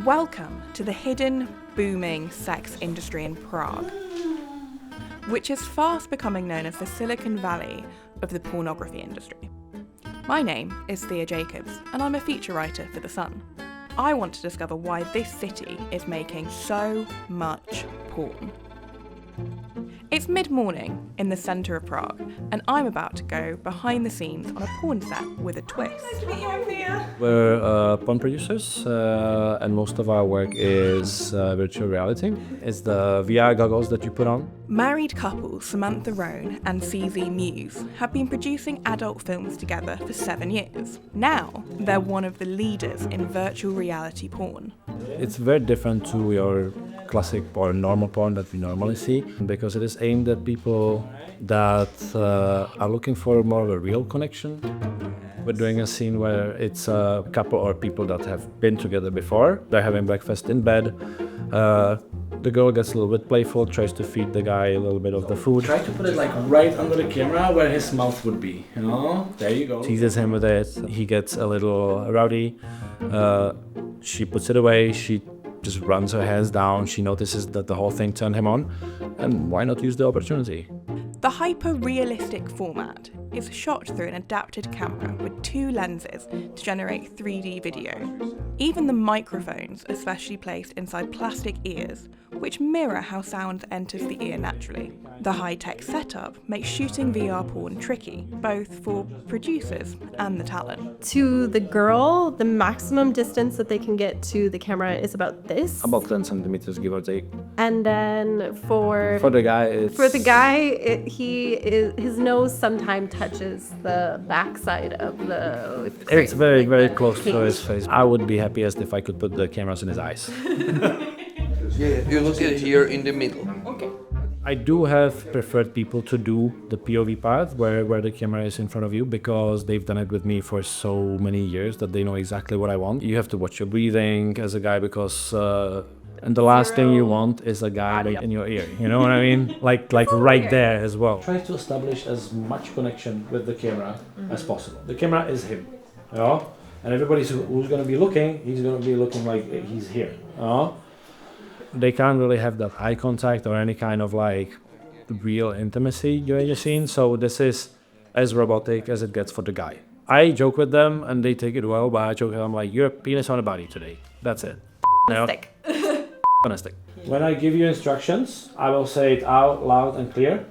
Welcome to the hidden, booming sex industry in Prague, which is fast becoming known as the Silicon Valley of the pornography industry. My name is Thea Jacobs, and I'm a feature writer for The Sun. I want to discover why this city is making so much porn. It's mid-morning in the centre of Prague, and I'm about to go behind the scenes on a porn set with a twist. Nice to meet you, I'm Thea. We're porn producers, and most of our work is virtual reality. It's the VR goggles that you put on. Married couple Samantha Rohn and CZ Muse have been producing adult films together for 7 years. Now, they're one of the leaders in virtual reality porn. It's very different to your classic or normal porn that we normally see, because it is aimed at people that are looking for more of a real connection. We're doing a scene where it's a couple or people that have been together before. They're having breakfast in bed. The girl gets a little bit playful, tries to feed the guy a little bit of the food. Try to put it like right under the camera where his mouth would be, you know? There you go. Teases him with it. He gets a little rowdy. She puts it away. She just runs her hands down. She notices that the whole thing turned him on. And why not use the opportunity? The hyper-realistic format is shot through an adapted camera with 2 lenses to generate 3D video. Even the microphones are specially placed inside plastic ears, which mirror how sound enters the ear naturally. The high-tech setup makes shooting VR porn tricky, both for producers and the talent. To the girl, the maximum distance that they can get to the camera is about this. About 10 centimeters, give or take. And then for the guy, it's... For the guy, his nose sometimes touches the backside of the... It's very, very close to his face. I would be happiest if I could put the cameras in his eyes. Yeah, you look at here in the middle. Okay. I do have preferred people to do the POV part where the camera is in front of you, because they've done it with me for so many years that they know exactly what I want. You have to watch your breathing as a guy, because and the last thing you want is a guy in your ear, you know what I mean? Like right there as well. Try to establish as much connection with the camera as possible. The camera is him, you know? And everybody who's going to be looking, he's going to be looking like he's here, you know? They can't really have that eye contact or any kind of like real intimacy during the scene. So this is as robotic as it gets for the guy. I joke with them and they take it well, but I joke with them like, you're a penis on a body today. That's it. Stick. On a stick. When I give you instructions, I will say it out loud and clear.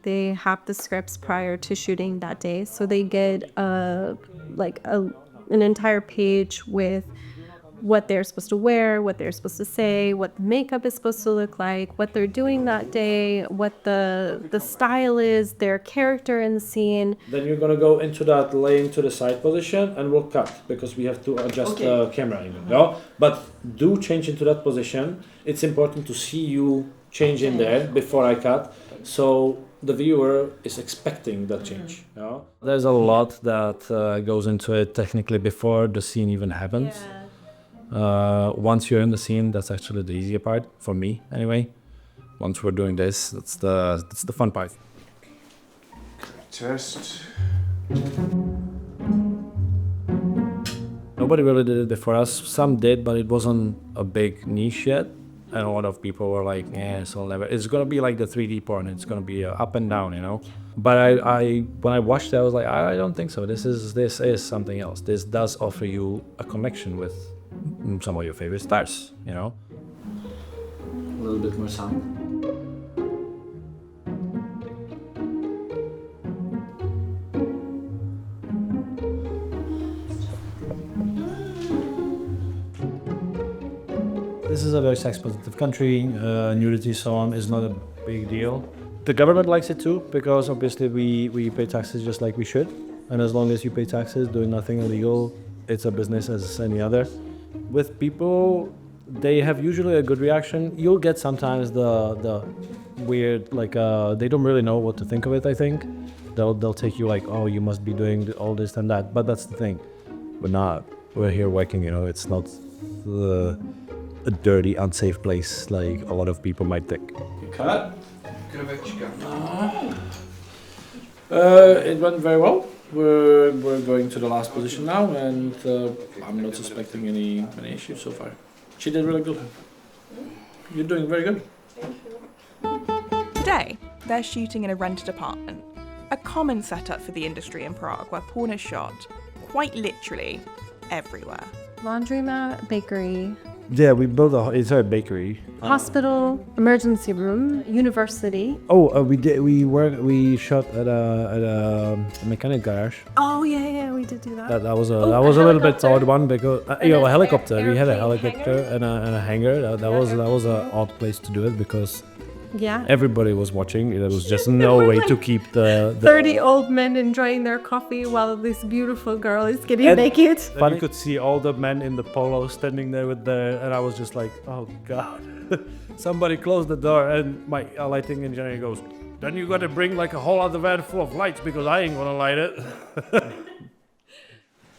They have the scripts prior to shooting that day, so they get an entire page with what they're supposed to wear, what they're supposed to say, what the makeup is supposed to look like, what they're doing that day, what the style is, their character in the scene. Then you're gonna go into that laying to the side position and we'll cut, because we have to adjust the camera angle. No? But do change into that position. It's important to see you change in there before I cut, so the viewer is expecting that change. You know? There's a lot that goes into it technically before the scene even happens. Yeah. Once you're in the scene, that's actually the easier part for me anyway. Once we're doing this, that's the fun part. Test. Nobody really did it before us. Some did, but it wasn't a big niche yet. And a lot of people were like, so never. It's gonna be like the 3D porn. It's gonna be up and down, you know. But I when I watched it, I was like, I don't think so. This is something else. This does offer you a connection with some of your favorite stars, you know. A little bit more sound. This is a very sex-positive country. Nudity, so on, is not a big deal. The government likes it too, because obviously we pay taxes just like we should. And as long as you pay taxes, doing nothing illegal, it's a business as any other. With people, they have usually a good reaction. You'll get sometimes the weird, like they don't really know what to think of it. I think they'll take you like, oh, you must be doing all this and that. But that's the thing, we're not. We're here working. You know, it's not a dirty, unsafe place like a lot of people might think. Cut. Krvečka. It went very well. We're going to the last position now, and I'm not suspecting any issues so far. She did really good. You're doing very good. Today, they're shooting in a rented apartment, a common setup for the industry in Prague where porn is shot, quite literally, everywhere. Laundromat, bakery, Yeah, we built it's a bakery. hospital, emergency room, university. Oh, we shot at a mechanic garage. Oh yeah, we did do that. That was a Oh, that was a little bit helicopter. odd one because And a an helicopter. We had a airplane helicopter hangar. and a hangar. That was an odd place to do it because Yeah. everybody was watching. There was just no way to keep the 30 old men enjoying their coffee while this beautiful girl is getting And- naked. But you could see all the men in the polo standing there with and I was just like, oh god. Somebody closed the door and my lighting engineer goes, then you gotta bring like a whole other van full of lights because I ain't gonna light it.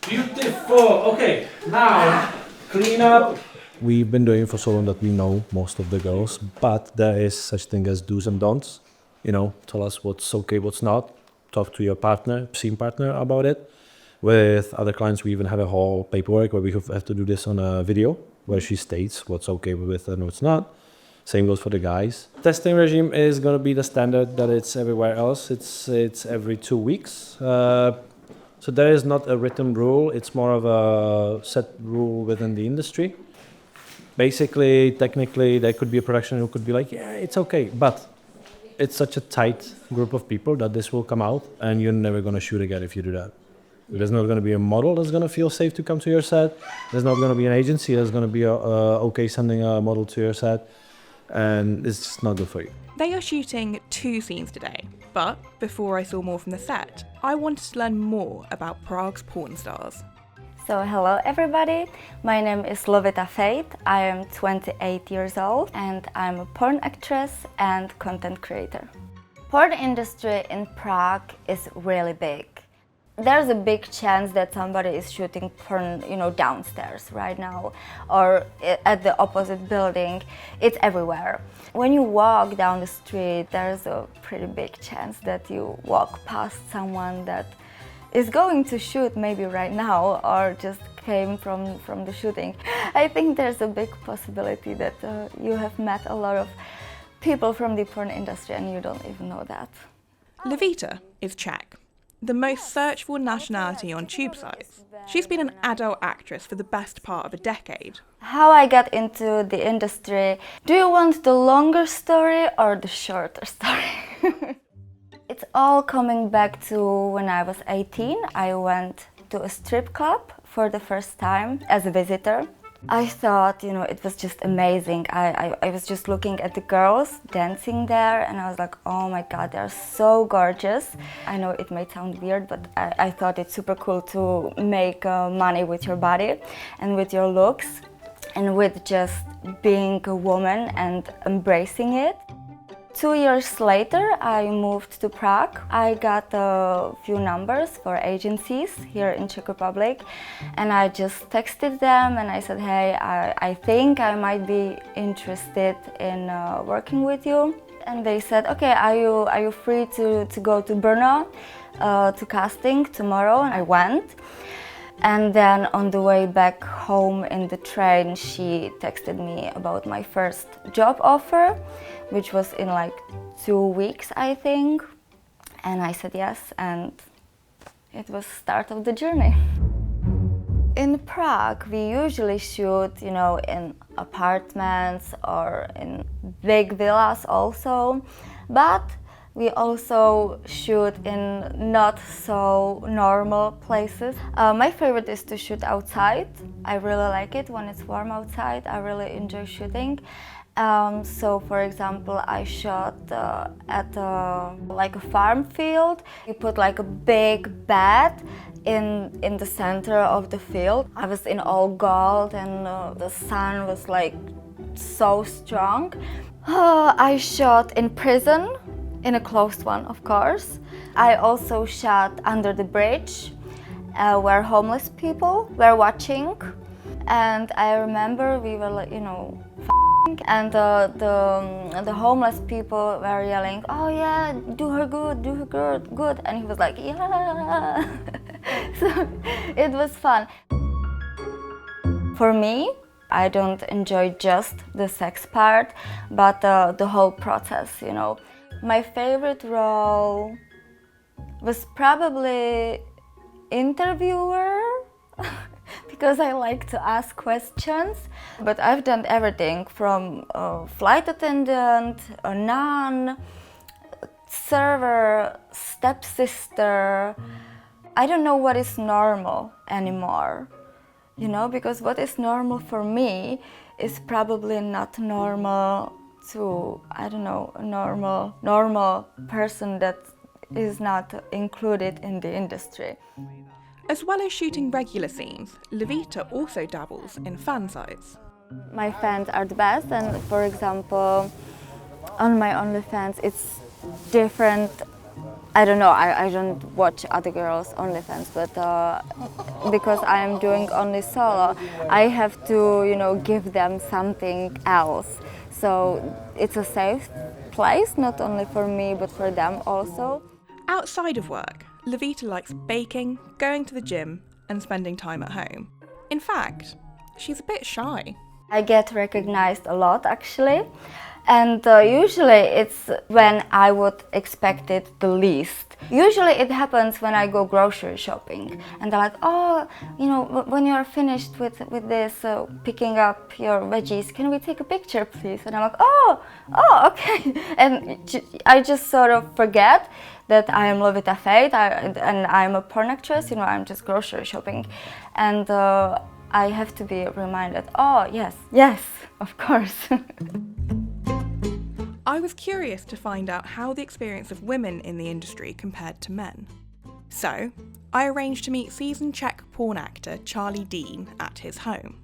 Beautiful. Okay, now clean up. We've been doing it for so long that we know most of the girls, but there is such thing as do's and don'ts. You know, tell us what's okay, what's not. Talk to your partner, scene partner about it. With other clients, we even have a whole paperwork where we have to do this on a video, where she states what's okay with and what's not. Same goes for the guys. Testing regime is going to be the standard that it's everywhere else. It's every 2 weeks. So there is not a written rule. It's more of a set rule within the industry. Basically, technically, there could be a production who could be like, yeah, it's okay, but it's such a tight group of people that this will come out and you're never going to shoot again if you do that. There's not going to be a model that's going to feel safe to come to your set. There's not going to be an agency that's going to be okay sending a model to your set, and it's just not good for you. They are shooting 2 scenes today, but before I saw more from the set, I wanted to learn more about Prague's porn stars. So hello everybody, my name is Lovita Faith, I am 28 years old and I'm a porn actress and content creator. Porn industry in Prague is really big. There's a big chance that somebody is shooting porn, downstairs right now or at the opposite building. It's everywhere. When you walk down the street, there's a pretty big chance that you walk past someone that is going to shoot maybe right now or just came from the shooting. I think there's a big possibility that you have met a lot of people from the porn industry and you don't even know that. Levita is Czech, the most searched for nationality on tube sites. She's been an adult actress for the best part of a decade. How I got into the industry, do you want the longer story or the shorter story? It's all coming back to when I was 18. I went to a strip club for the first time as a visitor. I thought, it was just amazing. I was just looking at the girls dancing there and I was like, oh my God, they're so gorgeous. I know it may sound weird, but I thought it's super cool to make money with your body and with your looks and with just being a woman and embracing it. 2 years later, I moved to Prague. I got a few numbers for agencies here in Czech Republic and I just texted them and I said, hey, I think I might be interested in working with you. And they said, okay, are you free to go to Brno to casting tomorrow? And I went. And then on the way back home in the train, she texted me about my first job offer, which was in like 2 weeks, I think. And I said yes, and it was the start of the journey. In Prague, we usually shoot, in apartments or in big villas also, but we also shoot in not so normal places. My favorite is to shoot outside. I really like it when it's warm outside. I really enjoy shooting. So for example, I shot at like a farm field. You put like a big bed in the center of the field. I was in all gold and the sun was like so strong. I shot in prison. In a closed one, of course. I also shot under the bridge where homeless people were watching. And I remember we were like, and the homeless people were yelling, oh yeah, do her good. And he was like, yeah. So it was fun. For me, I don't enjoy just the sex part, but the whole process, you know. My favorite role was probably interviewer, because I like to ask questions. But I've done everything from flight attendant, a nun, server, stepsister. I don't know what is normal anymore, you know, because what is normal for me is probably not normal to, I don't know, a normal person that is not included in the industry. As well as shooting regular scenes, Levita also dabbles in fan sites. My fans are the best, and for example, on my OnlyFans it's different. I don't know, I don't watch other girls' OnlyFans, but because I'm doing only solo, I have to, you know, give them something else. So it's a safe place, not only for me, but for them also. Outside of work, Levita likes baking, going to the gym, and spending time at home. In fact, she's a bit shy. I get recognized a lot, actually. And usually it's when I would expect it the least. Usually it happens when I go grocery shopping and they're like, oh, you know, when you're finished with this, picking up your veggies, can we take a picture, please? And I'm like, oh, okay. And I just sort of forget that I am Levita Fate and I'm a porn actress, you know, I'm just grocery shopping. And I have to be reminded, oh, yes, of course. I was curious to find out how the experience of women in the industry compared to men. So, I arranged to meet seasoned Czech porn actor Charlie Dean at his home.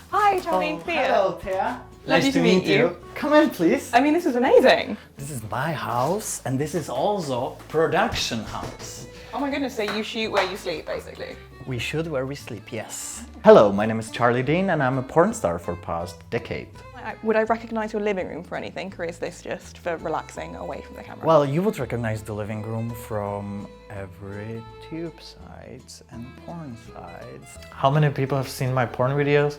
Hi, Charlie. Thea. Hello, Thea. Lovely to meet you. Come in, please. I mean, this is amazing. This is my house, and this is also production house. Oh my goodness, so you shoot where you sleep, basically? We shoot where we sleep, yes. Hello, my name is Charlie Dean, and I'm a porn star for past decade. Would I recognise your living room for anything, or is this just for relaxing away from the camera? Well, you would recognize the living room from every tube sites and porn sites. How many people have seen my porn videos?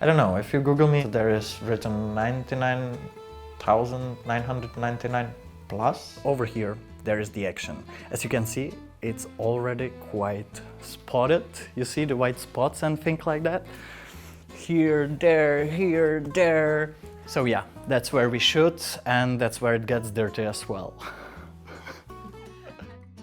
I don't know. If you Google me, there is written 99,999 plus. Over here, there is the action. As you can see, it's already quite spotted. You see the white spots and things like that? Here, there. So yeah, that's where we shoot, and that's where it gets dirty as well.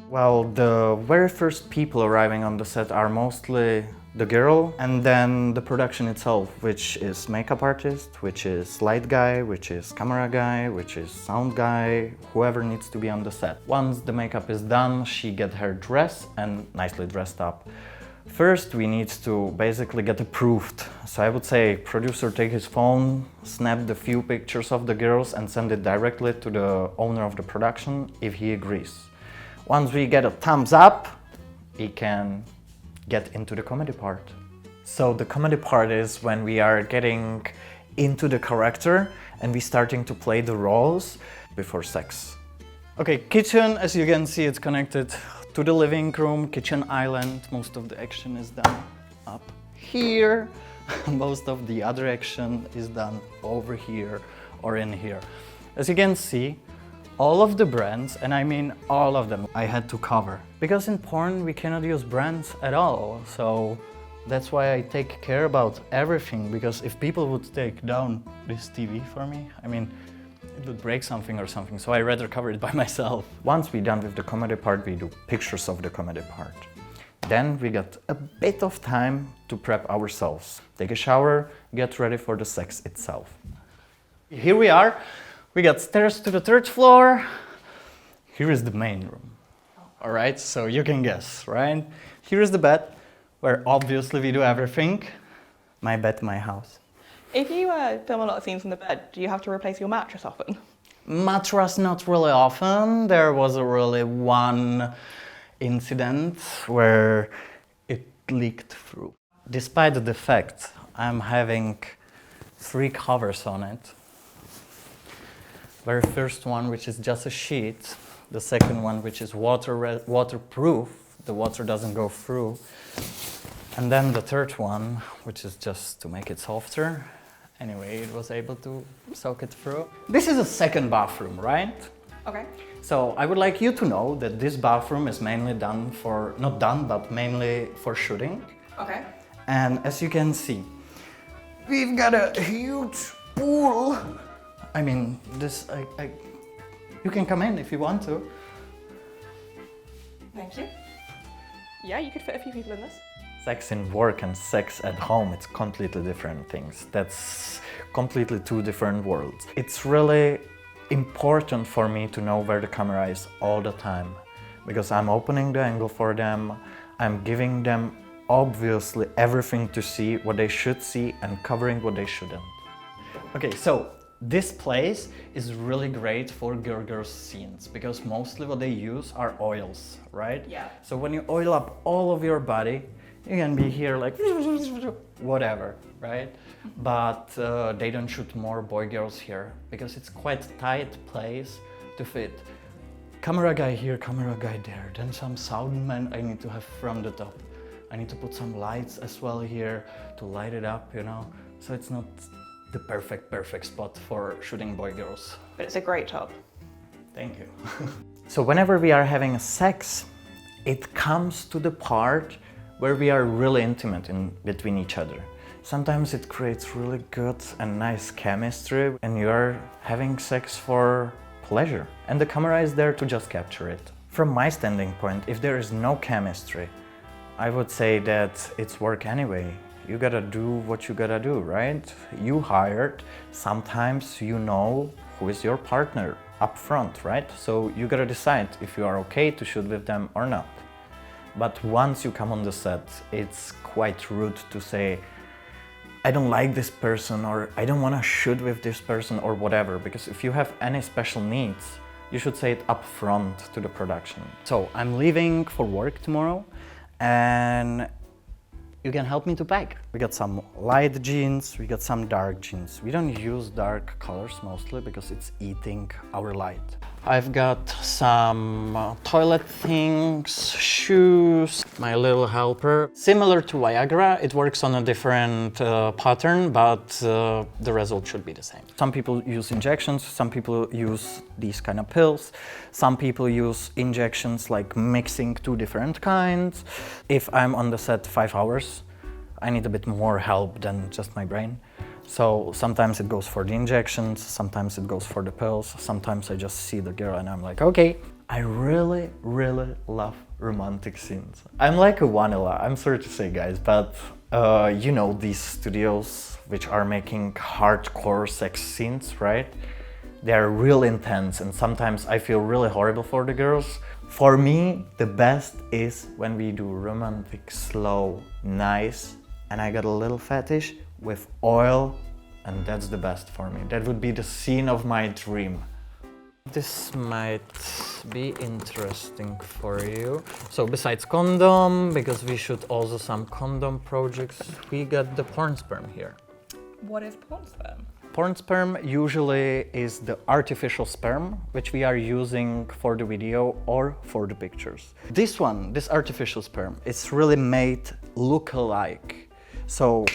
Well, the very first people arriving on the set are mostly the girl, and then the production itself, which is makeup artist, which is light guy, which is camera guy, which is sound guy, whoever needs to be on the set. Once the makeup is done, she gets her dress and nicely dressed up. First, we need to basically get approved. So I would say producer take his phone, snap the few pictures of the girls and send it directly to the owner of the production if he agrees. Once we get a thumbs up, he can get into the comedy part. So the comedy part is when we are getting into the character and we starting to play the roles before sex. Okay, kitchen, as you can see, it's connected to the living room, kitchen island. Most of the action is done up here. Most of the other action is done over here or in here. As you can see, all of the brands, and I mean all of them, I had to cover. Because in porn we cannot use brands at all, so that's why I take care about everything, because if people would take down this TV for me, I mean, it would break something or something, so I rather cover it by myself. Once we're done with the comedy part, we do pictures of the comedy part. Then we got a bit of time to prep ourselves. Take a shower, get ready for the sex itself. Here we are. We got stairs to the third floor. Here is the main room. All right, so you can guess, right? Here is the bed, where obviously we do everything. My bed, my house. If you film a lot of scenes in the bed, do you have to replace your mattress often? Mattress, not really often. There was really one incident where it leaked through. Despite the fact I'm having 3 covers on it. Very first one, which is just a sheet. The second one, which is waterproof. The water doesn't go through. And then the third one, which is just to make it softer. Anyway, it was able to soak it through. This is a second bathroom, right? Okay. So I would like you to know that this bathroom is mainly done for, not done, but mainly for shooting. Okay. And as you can see, we've got a huge pool. I mean, this, you can come in if you want to. Thank you. Yeah, you could fit a few people in this. Sex in work and sex at home, it's completely different things. That's completely two different worlds. It's really important for me to know where the camera is all the time, because I'm opening the angle for them, I'm giving them obviously everything to see what they should see and covering what they shouldn't. Okay, so this place is really great for girls scenes because mostly what they use are oils, right? Yeah. So when you oil up all of your body, you can be here like whatever, right? But they don't shoot more boy-girls here because it's quite a tight place to fit. Camera guy here, camera guy there, then some sound man I need to have from the top. I need to put some lights as well here to light it up, you know? So it's not the perfect spot for shooting boy-girls. But it's a great top. Thank you. So whenever we are having sex, it comes to the part where we are really intimate between each other. Sometimes it creates really good and nice chemistry and you're having sex for pleasure. And the camera is there to just capture it. From my standing point, if there is no chemistry, I would say that it's work anyway. You gotta do what you gotta do, right? You hired, sometimes you know who is your partner up front, right? So you gotta decide if you are okay to shoot with them or not. But once you come on the set, it's quite rude to say, I don't like this person or I don't wanna shoot with this person or whatever, because if you have any special needs, you should say it up front to the production. So I'm leaving for work tomorrow and you can help me to pack. We got some light jeans, we got some dark jeans. We don't use dark colors mostly because it's eating our light. I've got some toilet things, shoes, my little helper. Similar to Viagra, it works on a different pattern, but the result should be the same. Some people use injections, some people use these kind of pills. Some people use injections like mixing two different kinds. If I'm on the set 5 hours, I need a bit more help than just my brain. So sometimes it goes for the injections, sometimes it goes for the pills, sometimes I just see the girl and I'm like, okay. I really love romantic scenes. I'm like a vanilla, I'm sorry to say guys, but you know these studios which are making hardcore sex scenes, right? They are real intense and sometimes I feel really horrible for the girls. For me, the best is when we do romantic, slow, nice, and I got a little fetish with oil, and that's the best for me. That would be the scene of my dream. This might be interesting for you. So besides condom, because we shoot also some condom projects, we got the porn sperm here. What is porn sperm? Porn sperm usually is the artificial sperm, which we are using for the video or for the pictures. This one, this artificial sperm, it's really made look alike. So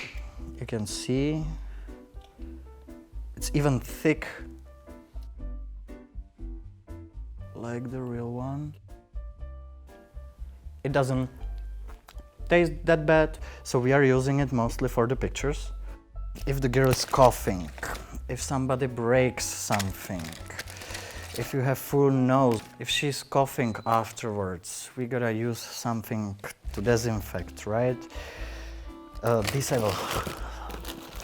you can see it's even thick like the real one. It doesn't taste that bad, so we are using it mostly for the pictures. If the girl is coughing, if somebody breaks something, if you have full nose, if she's coughing afterwards, we gotta use something to disinfect, right? This I will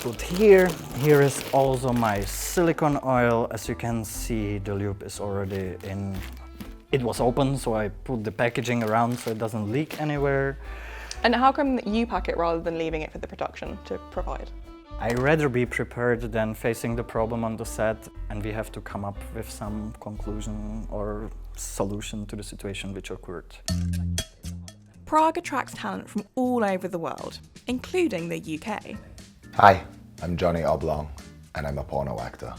put here. Here is also my silicone oil. As you can see, the lube is already in. It was open, so I put the packaging around so it doesn't leak anywhere. And how come you pack it rather than leaving it for the production to provide? I'd rather be prepared than facing the problem on the set and we have to come up with some conclusion or solution to the situation which occurred. Prague attracts talent from all over the world, including the UK. Hi, I'm Johnny Oblong, and I'm a porno actor.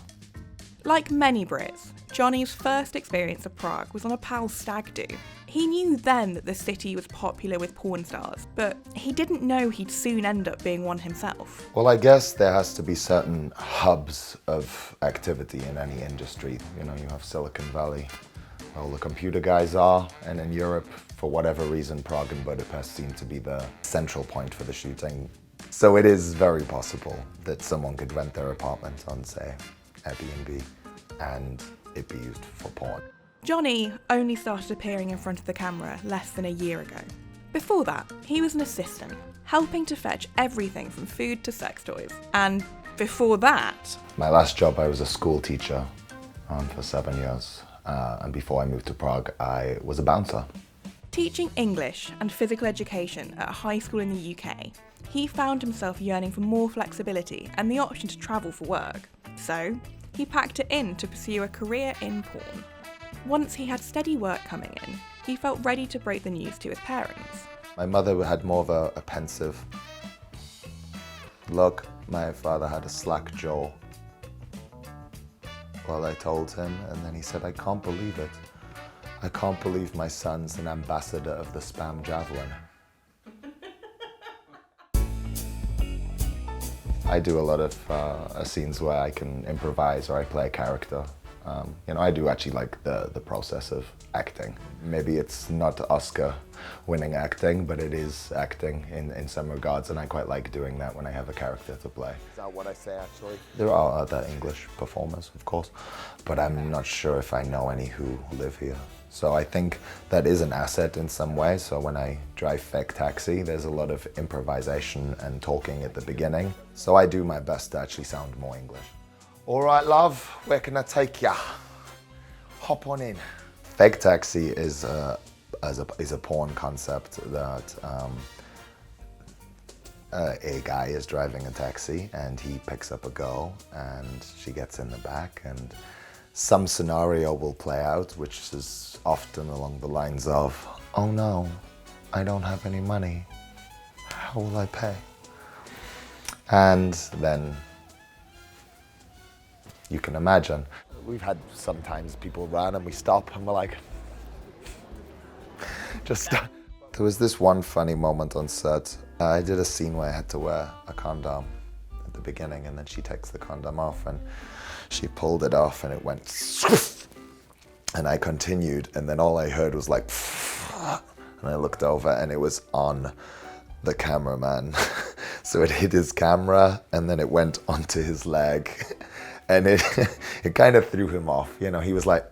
Like many Brits, Johnny's first experience of Prague was on a pal's stag do. He knew then that the city was popular with porn stars, but he didn't know he'd soon end up being one himself. Well, I guess there has to be certain hubs of activity in any industry. You know, you have Silicon Valley, where all the computer guys are, and in Europe, for whatever reason, Prague and Budapest seem to be the central point for the shooting. So it is very possible that someone could rent their apartment on, say, Airbnb, and it be used for porn. Johnny only started appearing in front of the camera less than a year ago. Before that, he was an assistant, helping to fetch everything from food to sex toys. And before that... My last job, I was a school teacher for 7 years. And before I moved to Prague, I was a bouncer. Teaching English and physical education at a high school in the UK, he found himself yearning for more flexibility and the option to travel for work. So, he packed it in to pursue a career in porn. Once he had steady work coming in, he felt ready to break the news to his parents. My mother had more of a pensive look. My father had a slack jaw. Well, I told him, and then he said, I can't believe it. I can't believe my son's an ambassador of the spam javelin. I do a lot of scenes where I can improvise or I play a character. You know, I do actually like the process of acting. Maybe it's not Oscar-winning acting, but it is acting in some regards, and I quite like doing that when I have a character to play. Is that what I say, actually? There are other English performers, of course, but I'm not sure if I know any who live here. So I think that is an asset in some way. So when I drive fake taxi, there's a lot of improvisation and talking at the beginning. So I do my best to actually sound more English. All right, love, where can I take ya? Hop on in. Fake taxi is a porn concept that a guy is driving a taxi and he picks up a girl and she gets in the back and some scenario will play out, which is often along the lines of, oh no, I don't have any money. How will I pay? And then you can imagine. We've had sometimes people run and we stop and we're like, just stop. There was this one funny moment on set. I did a scene where I had to wear a condom at the beginning and then she takes the condom off and she pulled it off and it went and I continued and then all I heard was like and I looked over and it was on the cameraman. So it hit his camera and then it went onto his leg. And it kind of threw him off, you know, he was like,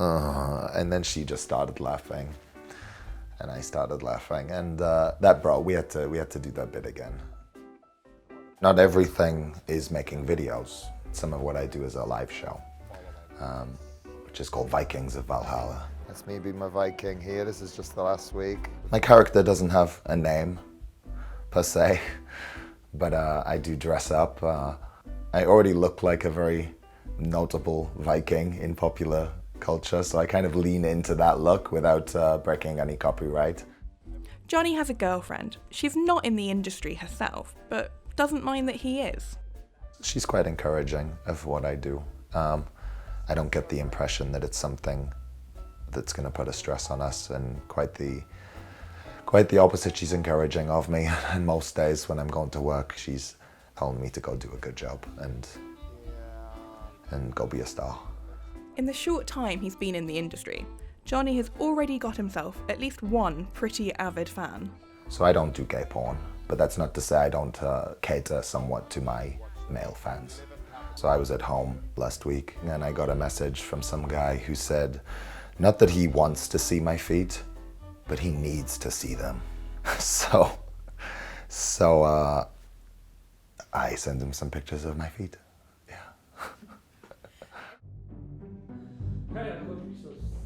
and then she just started laughing. And I started laughing, and we had to do that bit again. Not everything is making videos. Some of what I do is a live show, which is called Vikings of Valhalla. That's me being my Viking here, this is just the last week. My character doesn't have a name, per se, but I do dress up. I already look like a very notable Viking in popular culture, so I kind of lean into that look without breaking any copyright. Johnny has a girlfriend. She's not in the industry herself, but doesn't mind that he is. She's quite encouraging of what I do. I don't get the impression that it's something that's going to put a stress on us, and quite the opposite. She's encouraging of me, and most days when I'm going to work, she's telling me to go do a good job and go be a star. In the short time he's been in the industry, Johnny has already got himself at least one pretty avid fan. So I don't do gay porn, but that's not to say I don't cater somewhat to my male fans. So I was at home last week and I got a message from some guy who said, not that he wants to see my feet, but he needs to see them. So I sent him some pictures of my feet.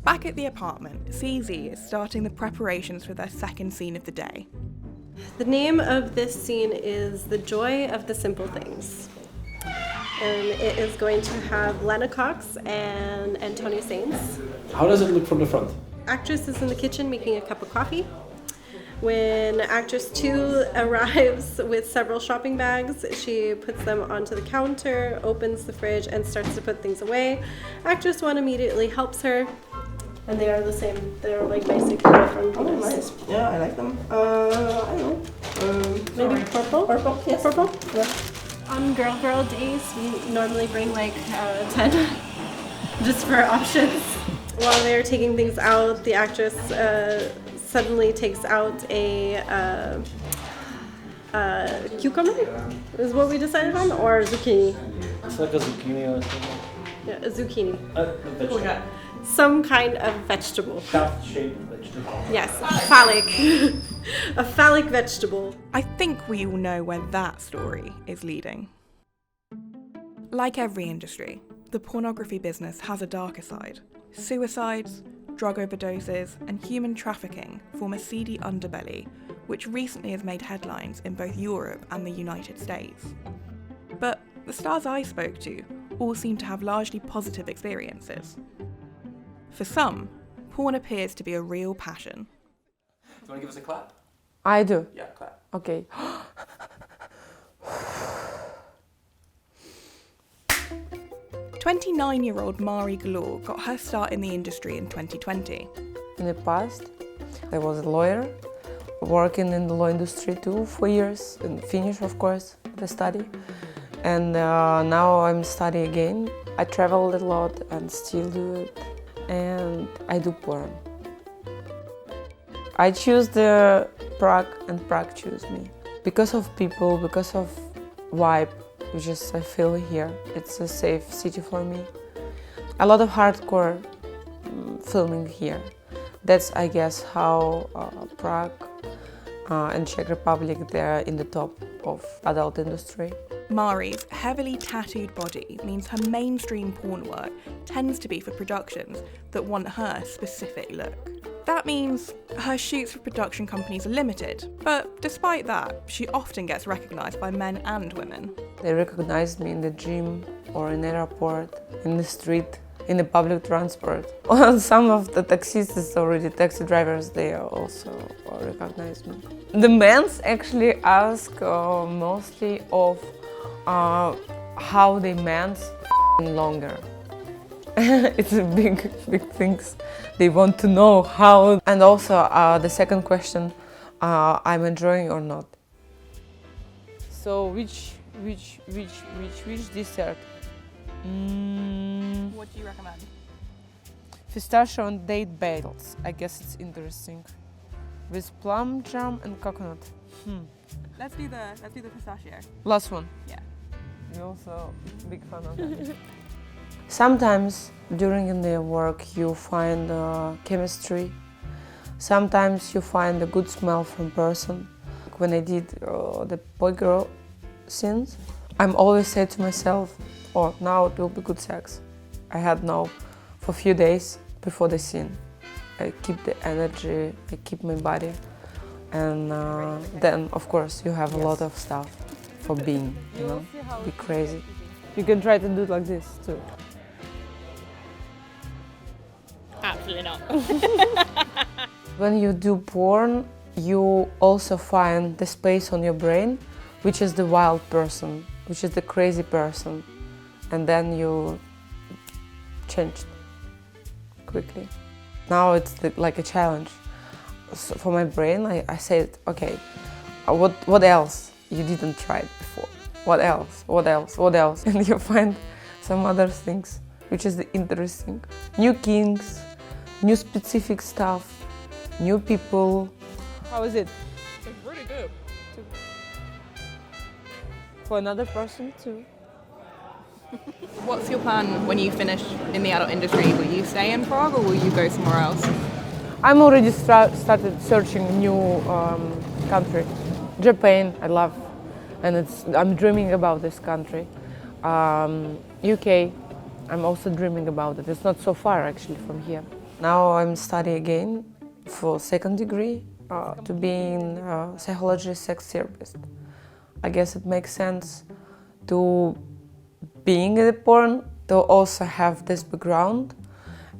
Back at the apartment, CZ is starting the preparations for their second scene of the day. The name of this scene is The Joy of the Simple Things. And it is going to have Lana Cox and Antonio Sainz. How does it look from the front? Actress is in the kitchen making a cup of coffee. When actress 2 arrives with several shopping bags, she puts them onto the counter, opens the fridge, and starts to put things away. Actress 1 immediately helps her, And they are the same. They're like basically different Oh, colors. nice. Yeah, I like them. I don't know. Maybe purple? Purple, yes. Purple? Yeah. On girl days, we normally bring like 10 just for options. While they're taking things out, the actress suddenly takes out a cucumber, is what we decided on, or zucchini. It's like a zucchini or something. Yeah, a zucchini. A vegetable. Some kind of vegetable. Shaft-shaped vegetable. Yes, phallic. A phallic vegetable. I think we all know where that story is leading. Like every industry, the pornography business has a darker side. Suicides, drug overdoses, and human trafficking form a seedy underbelly, which recently has made headlines in both Europe and the United States. But the stars I spoke to all seem to have largely positive experiences. For some, porn appears to be a real passion. Do you want to give us a clap? I do. Yeah, clap. Okay. 29-year-old Mari Galore got her start in the industry in 2020. In the past, I was a lawyer, working in the law industry too for years, and finish, of course, the study. And now I'm studying again. I travel a lot and still do it. And I do porn. I choose the Prague and Prague choose me. Because of people, because of vibe, which is I feel here. It's a safe city for me. A lot of hardcore filming here. That's, I guess, how Prague and Czech Republic, they're in the top of adult industry. Mari's heavily tattooed body means her mainstream porn work tends to be for productions that want her specific look. That means her shoots for production companies are limited, but despite that, she often gets recognised by men and women. They recognized me in the gym or in the airport, in the street, in the public transport. Some of the taxis, already taxi drivers, they also recognize me. The men's actually ask mostly of how they men's longer. It's a big things. They want to know how. And also the second question, I'm enjoying or not. So which dessert? What do you recommend? Pistachio and date bagels. I guess it's interesting. With plum jam and coconut. Let's do the pistachio. Last one. Yeah. You're also a big fan of that. Sometimes during the work you find chemistry. Sometimes you find a good smell from person. When I did the boy-girl scenes, I'm always say to myself, oh, now it will be good sex. I had now for a few days before the scene. I keep the energy, I keep my body. And then, of course, you have a lot of stuff for being, you know, be crazy. You can try to do it like this too. Absolutely not. When you do porn, you also find the space on your brain, which is the wild person, which is the crazy person. And then you change quickly. Now it's like a challenge. So for my brain, I said, okay, what else you didn't try it before? What else? What else? What else? And you find some other things, which is interesting. New kinks, new specific stuff, new people. How is it? It's really good. For another person too. What's your plan when you finish in the adult industry? Will you stay in Prague or will you go somewhere else? I'm already started searching new country. Japan, I love, and I'm dreaming about this country. UK, I'm also dreaming about it. It's not so far actually from here. Now I'm studying again for second degree to be in psychology sex therapist. I guess it makes sense to being in the porn to also have this background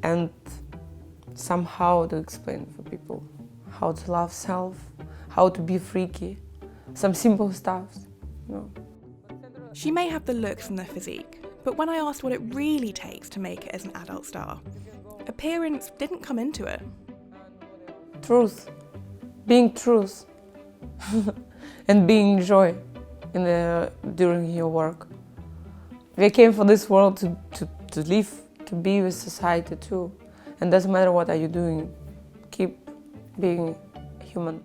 and somehow to explain for people how to love self, how to be freaky, some simple stuff, you know. She may have the looks and the physique, but when I asked what it really takes to make it as an adult star, appearance didn't come into it. Truth, being truth, and being joy during your work. We came for this world to live, to be with society too. And doesn't matter what are you doing, keep being human.